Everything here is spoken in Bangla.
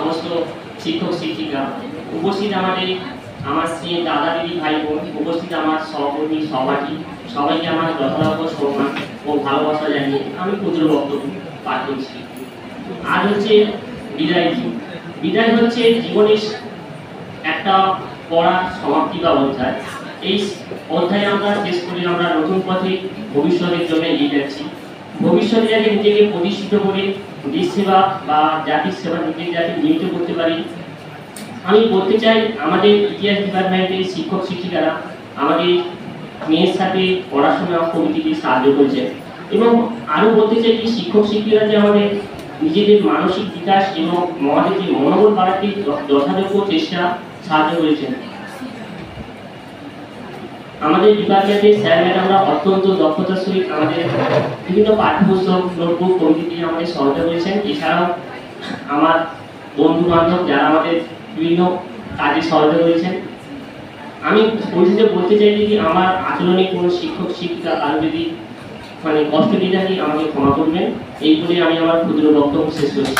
সমস্ত শিক্ষক শিক্ষিকা, উপস্থিত আমার স্ত্রী, দাদা, দিদি, ভাই বোন, উপস্থিত আমার সহকর্মী, সহপাঠী, সবাইকে আমার যথাযথ সম্মান ও ভালোবাসা জানিয়ে আমি ক্ষুদ্র বক্তব্য পাঠ করছি। আজ হচ্ছে বিদায় দিন। বিদায় হচ্ছে জীবনের একটা পড়ার সমাপ্তি বা অধ্যায়। এই অধ্যায় আমরা শেষ করে আমরা নতুন পথে ভবিষ্যতের জন্য এগিয়ে যাচ্ছি। ভবিষ্যতে যাতে নিজেকে প্রতিষ্ঠিত করে দেশ সেবা বা জাতির সেবা নিজেকে যাতে নিয়োজিত করতে পারি। আমি বলতে চাই, আমাদের ইতিহাস ডিপার্টমেন্টের শিক্ষক শিক্ষিকারা আমাদের মেয়ের সাথে পড়াশোনা প্রভৃতিতে সাহায্য করেছেন, এবং আরও বলতে চাই যে শিক্ষক শিক্ষিকারা যে আমাদের নিজেদের মানসিক বিকাশ এবং আমাদের যে মনোবল বাড়াতে যথাযোগ্য চেষ্টা সাহায্য করেছেন। আমাদের ডিপার্টমেন্টের স্যার ম্যাডামরা অত্যন্ত দক্ষতার সহিত আমাদের বিভিন্ন পাঠ্যপুস্তক, নোটবুক প্রভৃতি আমাদের সহায়তা করেছেন। এছাড়াও আমার বন্ধু বান্ধব যারা আমাদের বিভিন্ন কাজে সহায়তা করেছেন। আমি পরিশেষে বলতে চাই যে আমার আচরণে কোনো শিক্ষক শিক্ষিকা আর যদি কষ্ট দিয়ে থাকি আমাকে ক্ষমা করবেন। এই বলে আমি আমার ক্ষুদ্র বক্তব্য শেষ করছি।